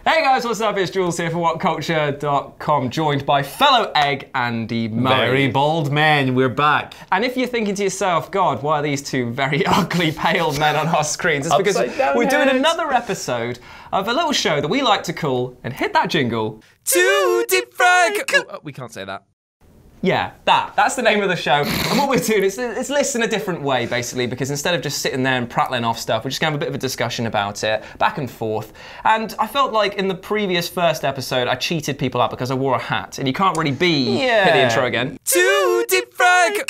Hey guys, what's up? It's Jules here for WhatCulture.com, joined by fellow egg Andy Murray. Very bold men, we're back. And if you're thinking to yourself, God, why are these two very ugly, pale men on our screens? It's because we're doing another episode of a little show that we like to call, and hit that jingle, Too Deep Fried. Oh, we can't say that. Yeah, that's the name of the show. And what we're doing is listen a different way, basically, because instead of just sitting there and prattling off stuff, we're just going to have a bit of a discussion about it, back and forth. And I felt like in the previous first episode, I cheated people out because I wore a hat, and you can't really be... Hit the intro again. Too deep fried.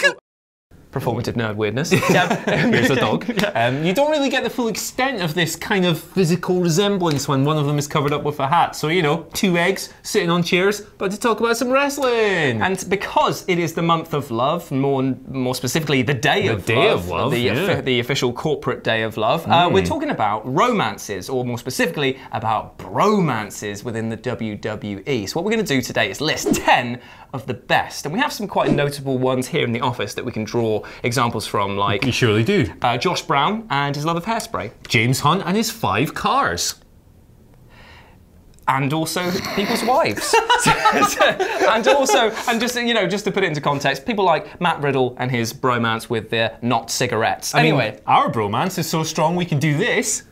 Performative nerd weirdness. Here's a dog. You don't really get the full extent of this kind of physical resemblance when one of them is covered up with a hat. So, you know, two eggs sitting on chairs, but to talk about some wrestling. And because it is the month of love, more specifically the day of love, the official corporate day of love, we're talking about romances, or more specifically about bromances within the WWE. So what we're going to do today is list 10 of the best, and we have some quite notable ones here in the office that we can draw examples from, like... You surely do. Josh Brown and his love of hairspray. James Hunt and his 5 cars. And also people's wives. and just, you know, just to put it into context, people like Matt Riddle and his bromance with their not cigarettes. Anyway, our bromance is so strong we can do this.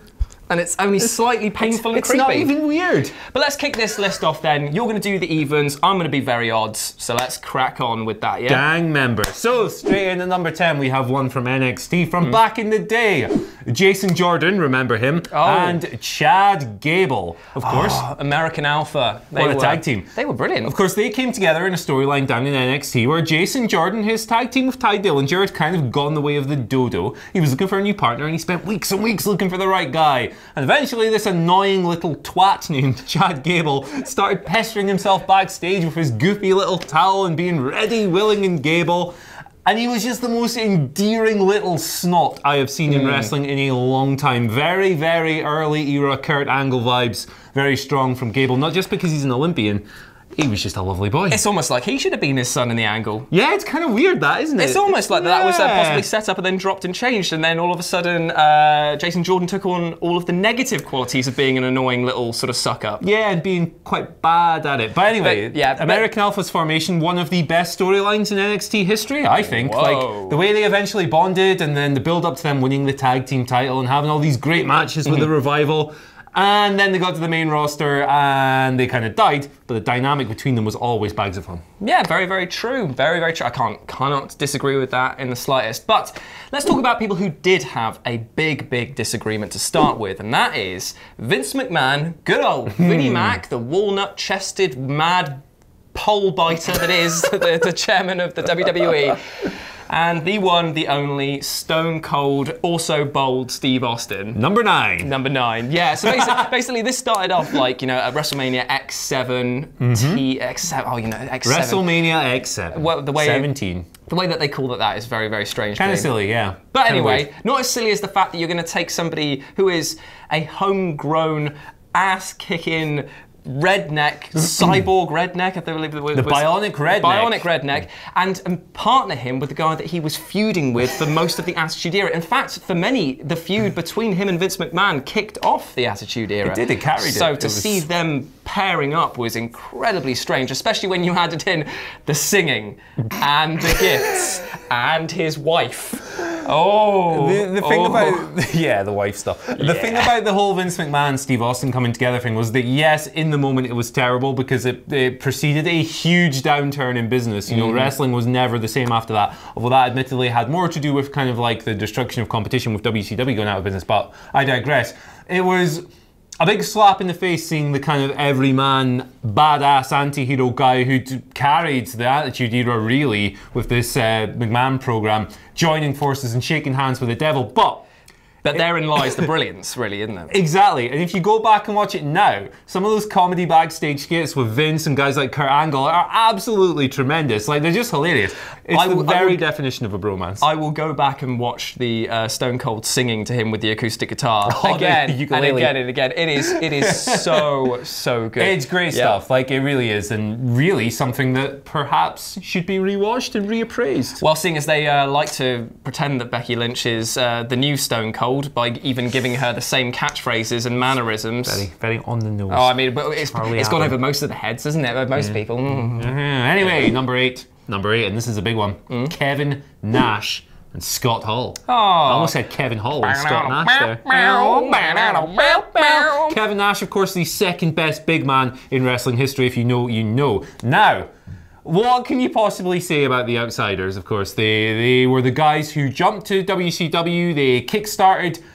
And it's only slightly painful and creepy. It's not even weird. But let's kick this list off then. You're going to do the evens, I'm going to be very odds. So let's crack on with that, yeah? Gang member. So straight in at number 10, we have one from NXT from back in the day. Jason Jordan, remember him, and Chad Gable, of course. American Alpha. What a tag team. They were brilliant. Of course, they came together in a storyline down in NXT where Jason Jordan, his tag team with Ty Dillinger, had kind of gone the way of the dodo. He was looking for a new partner and he spent weeks and weeks looking for the right guy. And eventually this annoying little twat named Chad Gable started pestering himself backstage with his goofy little towel and being ready, willing, and Gable. And he was just the most endearing little snot I have seen in wrestling in a long time. Very, very early era Kurt Angle vibes. Very strong from Gable, not just because he's an Olympian. He was just a lovely boy. It's almost like he should have been his son in the Angle. Yeah, it's kind of weird that, isn't it? It's almost like that was possibly set up and then dropped and changed, and then all of a sudden Jason Jordan took on all of the negative qualities of being an annoying little sort of suck-up. Yeah, and being quite bad at it. But anyway, American Alpha's formation, one of the best storylines in NXT history, I think. Whoa. Like, the way they eventually bonded, and then the build-up to them winning the tag team title and having all these great matches with the Revival. And then they got to the main roster and they kind of died, but the dynamic between them was always bags of fun. Yeah, very, very true. Very, very true. I cannot disagree with that in the slightest. But let's talk about people who did have a big, big disagreement to start with, and that is Vince McMahon, good old Vinnie Mac, the walnut-chested, mad pole biter that is the chairman of the WWE. And the one, the only, stone cold, also bold Steve Austin. Number 9. Number 9, yeah. So basically this started off like, you know, at WrestleMania X7, X7, oh, you know, X7. WrestleMania X7, well, the way 17. The way that they call it that is very, very strange. Kind of silly, yeah. But anyway, not as silly as the fact that you're going to take somebody who is a homegrown, ass-kicking, redneck, cyborg redneck, I believe the word was. The bionic redneck. Bionic redneck, and partner him with the guy that he was feuding with for most of the Attitude Era. In fact, for many, the feud between him and Vince McMahon kicked off the Attitude Era. It did, it carried it. So to see them pairing up was incredibly strange, especially when you added in the singing and the gifts and his wife. The thing about the wife stuff. The thing about the whole Vince McMahon Steve Austin coming together thing was that yes, in the moment it was terrible because it preceded a huge downturn in business. You know, wrestling was never the same after that. Although that admittedly had more to do with kind of like the destruction of competition with WCW going out of business. But I digress. It was a big slap in the face seeing the kind of everyman, badass anti-hero guy who carried the Attitude Era really with this McMahon program, joining forces and shaking hands with the devil. But therein lies the brilliance, really, isn't it? Exactly. And if you go back and watch it now, some of those comedy backstage skits with Vince and guys like Kurt Angle are absolutely tremendous. Like, they're just hilarious. It's the very definition of a bromance. I will go back and watch the Stone Cold singing to him with the acoustic guitar again and again and again. It is so, so good. It's great stuff. Like, it really is. And really something that perhaps should be rewatched and reappraised. Well, seeing as they like to pretend that Becky Lynch is the new Stone Cold, told by even giving her the same catchphrases and mannerisms. Very, very on the nose. Oh, I mean, but it's gone over most of the heads, isn't it? Most people. Anyway, number 8, and this is a big one. Kevin Nash and Scott Hall. Oh. I almost said Kevin Hall and Scott Nash there. Kevin Nash, of course, the second best big man in wrestling history. If you know, you know. Now, what can you possibly say about the Outsiders? Of course, they were the guys who jumped to WCW. They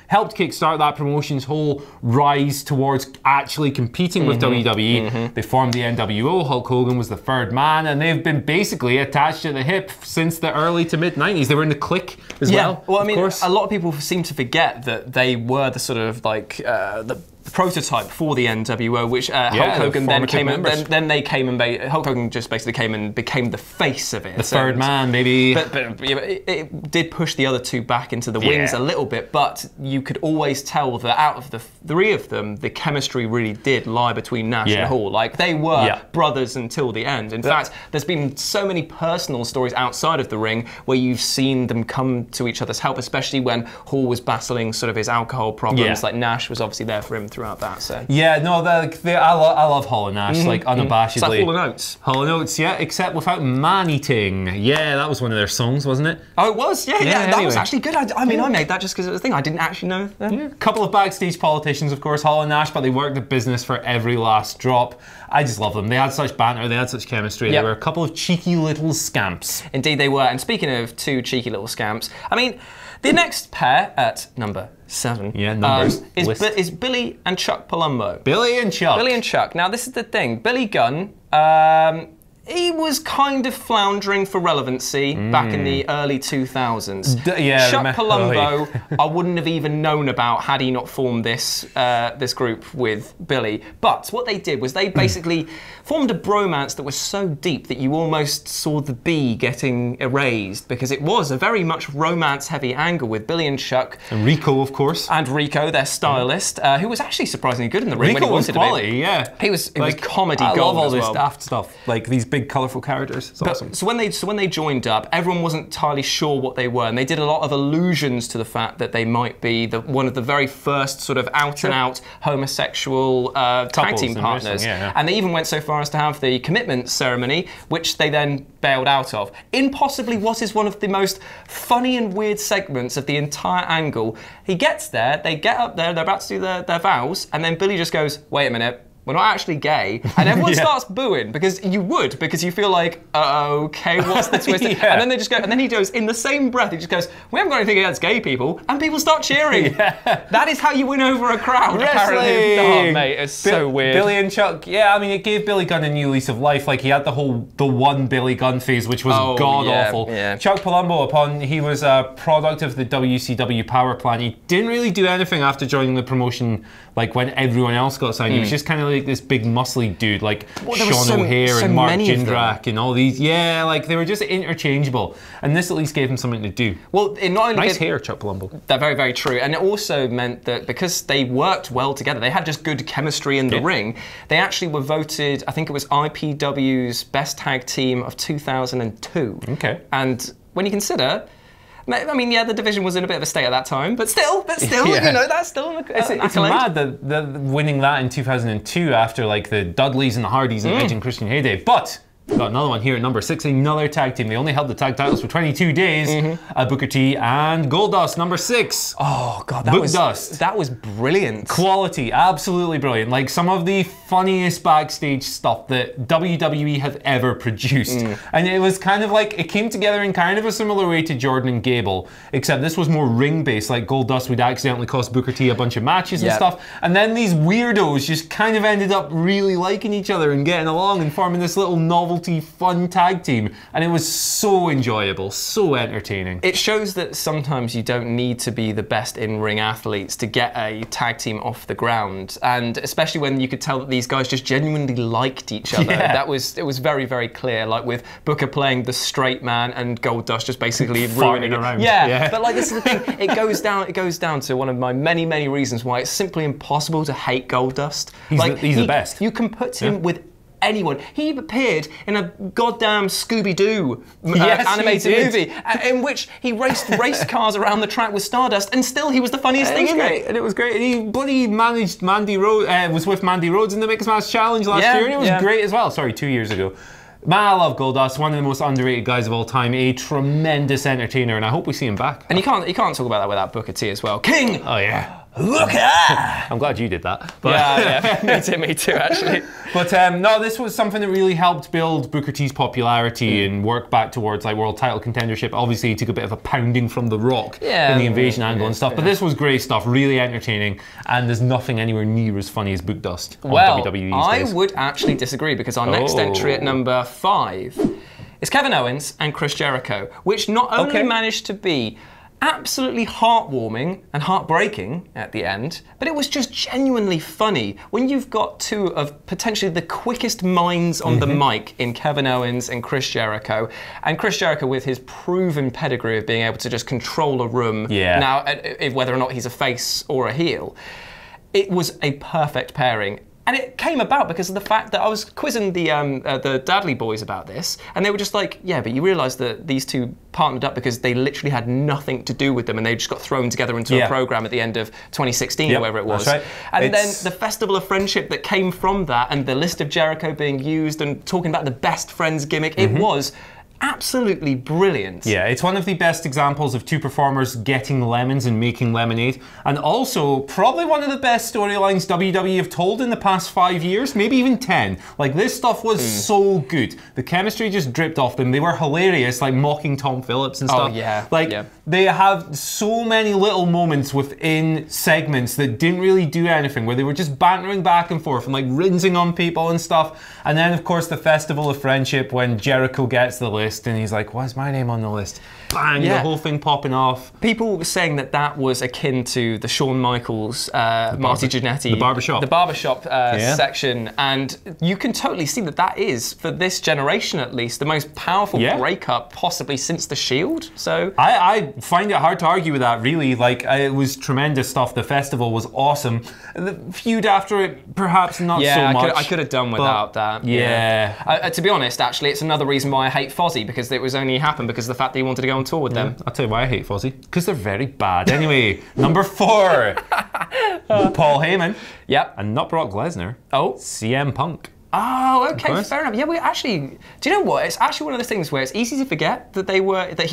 helped kickstart that promotion's whole rise towards actually competing with WWE. They formed the NWO. Hulk Hogan was the third man, and they've been basically attached at the hip since the early to mid 90s. They were in the Clique as well. Well, I mean, a lot of people seem to forget that they were the sort of like the prototype for the NWO, which Hulk Hogan then came and then they came and Hulk Hogan just basically came and became the face of it. The third man, maybe. But it did push the other two back into the wings a little bit, but you could always tell that out of the three of them, the chemistry really did lie between Nash and Hall. Like, they were brothers until the end. In fact, there's been so many personal stories outside of the ring where you've seen them come to each other's help, especially when Hall was battling sort of his alcohol problems. Like, Nash was obviously there for him throughout that. So I love Hall and Nash, like, unabashedly. It's like Hall and Oates. Hall and Oates, except without man-eating. Yeah, that was one of their songs, wasn't it? Oh, it was? Yeah, that was actually good. I mean, I made that just because it was a thing. I didn't actually know. A couple of backstage politicians, of course, Hall and Nash, but they worked the business for every last drop. I just love them. They had such banter, they had such chemistry. They were a couple of cheeky little scamps. Indeed they were. And speaking of two cheeky little scamps, I mean, the next pair at number 7 is Billy and Chuck Palumbo. Billy and Chuck. Now, this is the thing. Billy Gunn, he was kind of floundering for relevancy back in the early 2000s. Chuck Palumbo, I wouldn't have even known about had he not formed this group with Billy. But what they did was they basically formed a bromance that was so deep that you almost saw the B getting erased, because it was a very much romance-heavy angle with Billy and Chuck. And Rico, of course. And Rico, their stylist, who was actually surprisingly good in the ring when he wanted quality, to be. He was comedy gold. I love all this daft stuff, like these big colourful characters. It's awesome. So when they joined up, everyone wasn't entirely sure what they were, and they did a lot of allusions to the fact that they might be one of the very first sort of out-and-out homosexual tag team partners. And they even went so far as to have the commitment ceremony, which they then bailed out of. In possibly what is one of the most funny and weird segments of the entire angle. He gets there, they get up there, they're about to do their vows, and then Billy just goes, "Wait a minute. We're not actually gay," and everyone starts booing because you feel like, okay, what's the twist? And then they just go, and then he goes in the same breath, he just goes, "We haven't got anything against gay people," and people start cheering. That is how you win over a crowd. Apparently. Oh, mate, it's so weird. Billy and Chuck, I mean, it gave Billy Gunn a new lease of life. Like, he had the one Billy Gunn phase, which was god awful. Chuck Palumbo, he was a product of the WCW power plant. He didn't really do anything after joining the promotion. Like, when everyone else got signed, he was just kind of like this big muscly dude, like Sean O'Hare and Mark Jindrak and all these. Like, they were just interchangeable. And this at least gave him something to do. Well, it not only nice hair, Chuck Palumbo. That's very, very true. And it also meant that because they worked well together, they had just good chemistry in the ring. They actually were voted, I think it was IPW's best tag team of 2002. Okay. And when you consider, I mean, the division was in a bit of a state at that time, but still, you know, that's still an it's mad that winning that in 2002 after, like, the Dudleys and the Hardys and Edge and Christian heyday. But we've got another one here at number 6, another tag team. They only held the tag titles for 22 days. Booker T and Goldust, number 6. Oh, God, that was brilliant. Quality, absolutely brilliant. Like, some of the funniest backstage stuff that WWE have ever produced. And it was kind of like, it came together in kind of a similar way to Jordan and Gable, except this was more ring-based. Like, Goldust would accidentally cost Booker T a bunch of matches and stuff. And then these weirdos just kind of ended up really liking each other and getting along and forming this little novel fun tag team, and it was so enjoyable, so entertaining. It shows that sometimes you don't need to be the best in-ring athletes to get a tag team off the ground, and especially when you could tell that these guys just genuinely liked each other. It was very, very clear, like with Booker playing the straight man and Goldust just basically ruining it. Around. But like, this is the thing, it goes down to one of my many, many reasons why it's simply impossible to hate Goldust. He's the best. You can put him with anyone. He appeared in a goddamn Scooby-Doo animated movie in which he raced race cars around the track with Stardust, and still he was the funniest thing in it. And it was great. And he bloody managed Mandy Rhodes, was with Mandy Rhodes in the Mixed Match Challenge last year, and it was great as well. Sorry, 2 years ago. Man, I love Goldust, one of the most underrated guys of all time, a tremendous entertainer, and I hope we see him back. And you can't talk about that without Booker T as well. King! Oh yeah. Booker! I'm glad you did that. But Yeah, me too, actually. But no, this was something that really helped build Booker T's popularity and work back towards like world title contendership. Obviously, he took a bit of a pounding from The Rock in the invasion angle and stuff. But this was great stuff, really entertaining, and there's nothing anywhere near as funny as Goldust on WWE these days. I would actually disagree, because our next entry at number 5 is Kevin Owens and Chris Jericho, which not only managed to be absolutely heartwarming and heartbreaking at the end, but it was just genuinely funny when you've got two of potentially the quickest minds on the mic in Kevin Owens and Chris Jericho. And Chris Jericho, with his proven pedigree of being able to just control a room, now whether or not he's a face or a heel, it was a perfect pairing. And it came about because of the fact that I was quizzing the Dudley boys about this, and they were just like, yeah, but you realise that these two partnered up because they literally had nothing to do with them, and they just got thrown together into a programme at the end of 2016 or whatever it was. That's right. And then the Festival of Friendship that came from that, and the list of Jericho being used, and talking about the best friends gimmick, it was absolutely brilliant. Yeah, it's one of the best examples of two performers getting lemons and making lemonade, and also probably one of the best storylines WWE have told in the past 5 years, maybe even 10. Like, this stuff was so good. The chemistry just dripped off them. They were hilarious, like mocking Tom Phillips and stuff. They have so many little moments within segments that didn't really do anything, where they were just bantering back and forth and like rinsing on people and stuff. And then of course the Festival of Friendship, when Jericho gets the list and he's like, why's my name on the list? Bang, the whole thing popping off. People were saying that that was akin to the Shawn Michaels, Marty Jannetty, the barbershop section, and you can totally see that that is, for this generation at least, the most powerful breakup possibly since The Shield. So I find it hard to argue with that, really. Like, it was tremendous stuff. The festival was awesome. The feud after it, perhaps not so much. I could have done without that. To be honest, actually, it's another reason why I hate Fozzy, because it was only happened because of the fact that he wanted to go on tour with them. I'll tell you why I hate Fozzy. Because they're very bad. Anyway, number 4. Paul Heyman. And not Brock Lesnar. CM Punk. Oh, okay, fair enough. Yeah, we actually. Do you know what? It's actually one of those things where it's easy to forget that he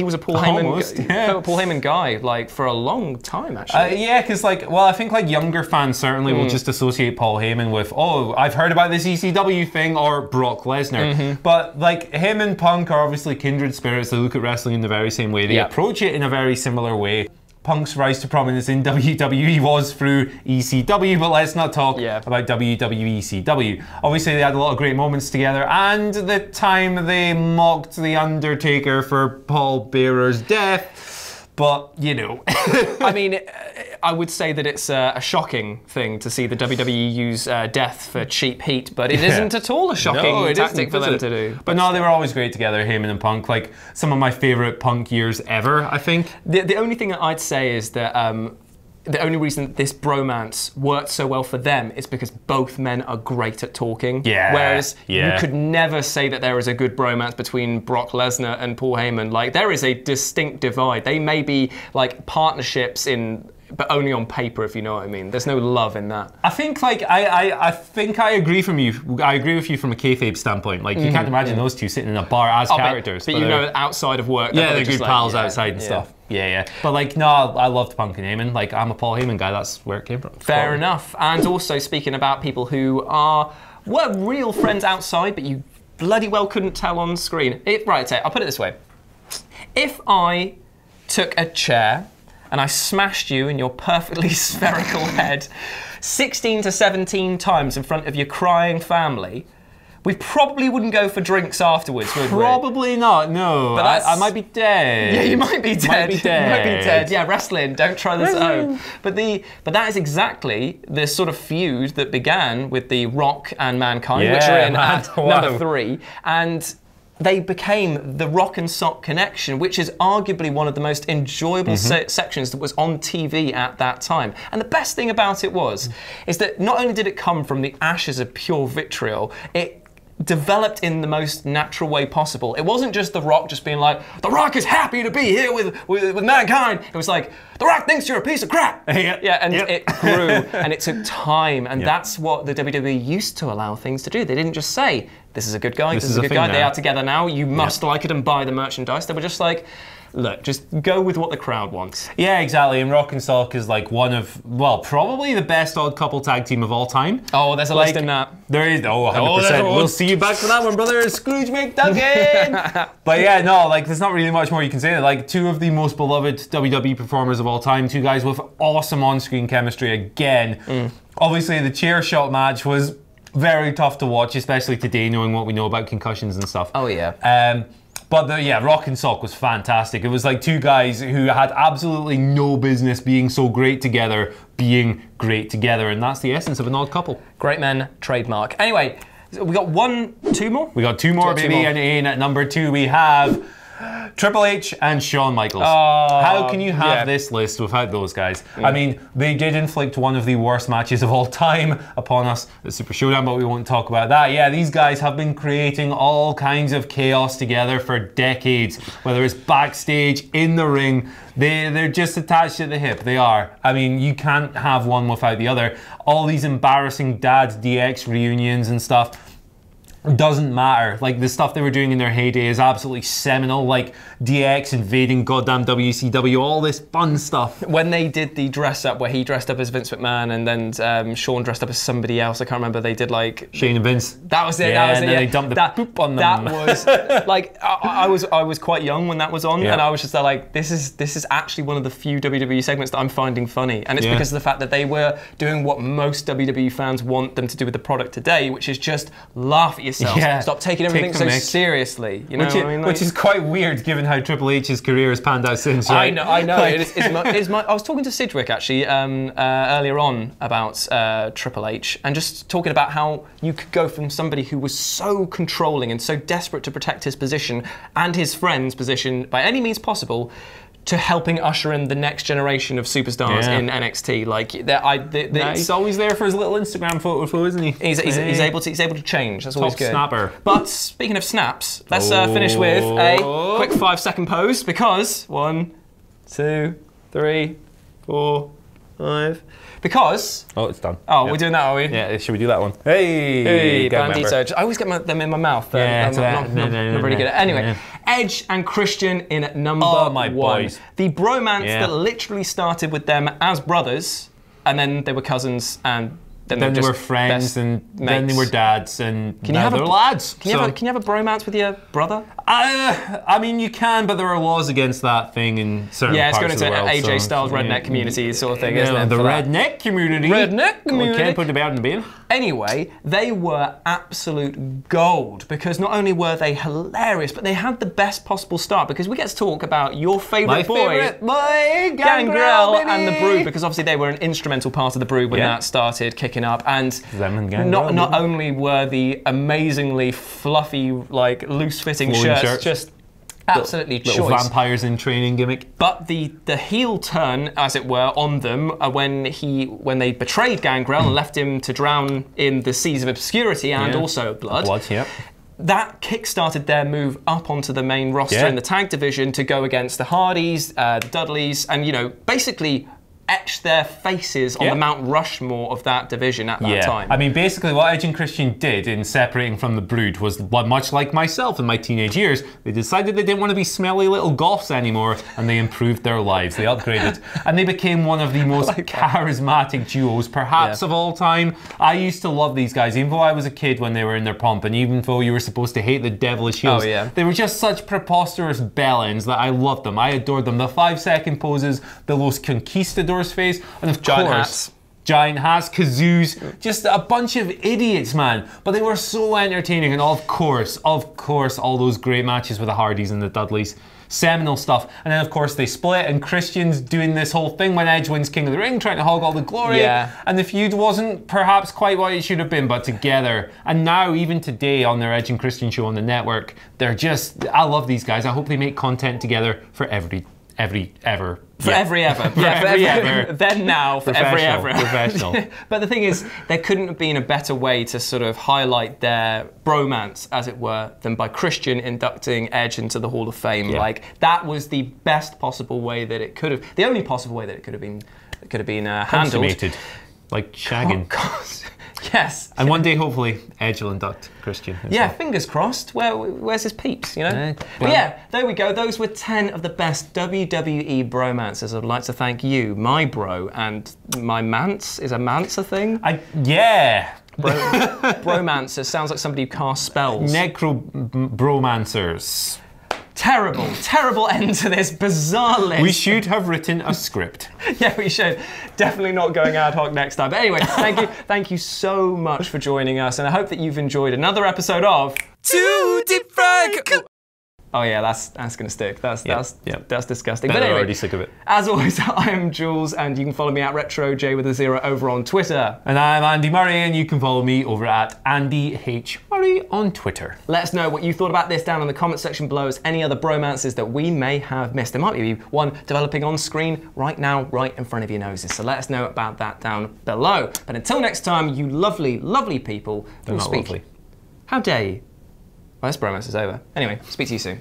was a Paul Heyman guy, like, for a long time, actually. Yeah, because I think like younger fans certainly will just associate Paul Heyman with, oh, I've heard about this ECW thing, or Brock Lesnar. But like, him and Punk are obviously kindred spirits. They look at wrestling in the very same way. They approach it in a very similar way. Punk's rise to prominence in WWE was through ECW, but let's not talk about WWE ECW. Obviously, they had a lot of great moments together, and the time they mocked The Undertaker for Paul Bearer's death. But, you know. I mean, I would say that it's a shocking thing to see the WWE use death for cheap heat, but it isn't at all a shocking tactic for them to do. But no, they were always great together, Heyman and Punk. Like, some of my favourite Punk years ever, I think. The only thing that I'd say is that the only reason this bromance worked so well for them is because both men are great at talking. Whereas you could never say that there is a good bromance between Brock Lesnar and Paul Heyman. Like, there is a distinct divide. They may be like partnerships but only on paper, if you know what I mean. There's no love in that. I think, like, I think I agree from you. I agree with you from a kayfabe standpoint. Like, you can't imagine those two sitting in a bar as characters. But you know, outside of work, they're good pals outside and stuff. But like, no, I loved Punk and Heyman. Like, I'm a Paul Heyman guy. That's where it came from. Fair enough. And also, speaking about people who were real friends outside, but you bloody well couldn't tell on screen. I'll put it this way. If I took a chair and I smashed you in your perfectly spherical head 16 to 17 times in front of your crying family, we probably wouldn't go for drinks afterwards, would we? Probably not, no. But I might be dead. Yeah, you might be dead. You might be dead. Yeah, wrestling, don't try this at home. But that is exactly the sort of feud that began with The Rock and Mankind, which are in at number 3. And they became the Rock and Sock connection, which is arguably one of the most enjoyable sections that was on TV at that time. And the best thing about it is that not only did it come from the ashes of pure vitriol, developed in the most natural way possible. It wasn't just The Rock just being like, The Rock is happy to be here with mankind. It was like, The Rock thinks you're a piece of crap. It grew, and it took time, and that's what the WWE used to allow things to do. They didn't just say, this is a good guy, this is a good guy, they are together now, you must like it and buy the merchandise. They were just like, look, just go with what the crowd wants. Yeah, exactly. And Rock and Sock is like one of, well, probably the best odd couple tag team of all time. Oh, there's a list in that. There is, 100%. We'll see you back for that one, brother. Scrooge McDuckin. But yeah, no, like, there's not really much more you can say. Like, two of the most beloved WWE performers of all time, two guys with awesome on-screen chemistry again. Obviously, the chair shot match was very tough to watch, especially today, knowing what we know about concussions and stuff. Oh, yeah. But Rock and Sock was fantastic. It was like two guys who had absolutely no business being so great together, and that's the essence of an odd couple. Great men, trademark. Anyway, we got two more? We got two more, baby, and in at number 2 we have Triple H and Shawn Michaels. How can you have this list without those guys? I mean, they did inflict one of the worst matches of all time upon us, the Super Showdown, but we won't talk about that. Yeah, these guys have been creating all kinds of chaos together for decades, whether it's backstage, in the ring. They're just attached at the hip. They are. I mean, you can't have one without the other. All these embarrassing Dad's DX reunions and stuff. Doesn't matter. Like, the stuff they were doing in their heyday is absolutely seminal. Like DX invading goddamn WCW, all this fun stuff. When they did the dress up where he dressed up as Vince McMahon and then Shawn dressed up as somebody else, I can't remember. They did like Shane and Vince. That was it. Yeah, that was it. And then they dumped the poop on them. That was like I was quite young when that was on, and I was just like, this is actually one of the few WWE segments that I'm finding funny, and it's because of the fact that they were doing what most WWE fans want them to do with the product today, which is just laugh at yourself. Stop taking everything so seriously. You know what I mean? Like, which is quite weird given how Triple H's career has panned out since, right? I know. Like, I was talking to Sidgwick actually earlier on about Triple H, and just talking about how you could go from somebody who was so controlling and so desperate to protect his position and his friend's position by any means possible, to helping usher in the next generation of superstars in NXT. Like, he's always there for his little Instagram photo, isn't he? He's able to change. That's always good. Snapper. But speaking of snaps, let's finish with a quick 5-second pose, because 1, 2, 3, 4, 5. Because... Oh, it's done. Oh, we're doing that, are we? Yeah, should we do that one? Hey, Bandito. I always get them in my mouth. I'm not really good at it. Anyway, Edge and Christian in at number 1. Boys. The bromance that literally started with them as brothers, and then they were cousins, and then they were friends, and then they were dads, and now they're lads. Can you have a bromance with your brother? I mean, you can, but there are laws against that thing in certain parts of the world. Yeah, it's going into AJ Styles redneck community sort of thing, isn't it? The redneck community. Redneck community. Can't put it out in the bin. Anyway, they were absolute gold, because not only were they hilarious, but they had the best possible start, because we get to talk about your favourite boy, Gangrel, and the Brood, because obviously they were an instrumental part of the Brood when that started kicking up, and not only were the amazingly fluffy, like loose-fitting shirts just absolutely choice. Little vampires in training gimmick. But the heel turn, as it were, on them when they betrayed Gangrel and left him to drown in the seas of obscurity and also blood. That kick-started their move up onto the main roster in the tag division to go against the Hardys, the Dudleys, and, you know, basically etched their faces on the Mount Rushmore of that division at that time. I mean, basically what Edge and Christian did in separating from the Brood was, much like myself in my teenage years, they decided they didn't want to be smelly little goths anymore, and they improved their lives. They upgraded. And they became one of the most charismatic duos, perhaps, of all time. I used to love these guys, even though I was a kid when they were in their pomp, and even though you were supposed to hate the devilish heels, they were just such preposterous bellends that I loved them. I adored them. The 5-second poses, the Los Conquistadors face, and of course, giant hats, kazoos, just a bunch of idiots, man. But they were so entertaining, and of course, all those great matches with the Hardys and the Dudleys. Seminal stuff. And then of course they split, and Christian's doing this whole thing when Edge wins King of the Ring, trying to hog all the glory. And the feud wasn't perhaps quite what it should have been, but together. And now, even today, on their Edge and Christian show on the network, they're just, I love these guys. I hope they make content together for every ever. For every ever. For every ever. Then now, for every ever. Professional. But the thing is, there couldn't have been a better way to sort of highlight their bromance, as it were, than by Christian inducting Edge into the Hall of Fame. Yeah. Like, that was the best possible way that it could have, the only possible way that it could have been handled. Consummated. Like shagging. Yes. And one day, hopefully, Edge will induct Christian. Yeah, fingers crossed. Where's his peeps, you know? But yeah, there we go. Those were 10 of the best WWE bromances. I'd like to thank you, my bro, and my mance. Is a mance a thing? Yeah. Bromances sounds like somebody who casts spells. Bromancers. Terrible, terrible end to this bizarre list. We should have written a script. Yeah, we should. Definitely not going ad hoc next time. But anyway, thank you so much for joining us, and I hope that you've enjoyed another episode of Too Deep Fried. Oh yeah, that's gonna stick. That's disgusting. But anyway, already sick of it. As always, I am Jules, and you can follow me at RetroJ with a 0 over on Twitter. And I'm Andy Murray, and you can follow me over at Andy H Murray on Twitter. Let us know what you thought about this down in the comment section below. As any other bromances that we may have missed. There might be one developing on screen right now, right in front of your noses. So let us know about that down below. But until next time, you lovely, lovely people. They're not lovely. How dare you? Well, this bromance is over. Anyway, speak to you soon.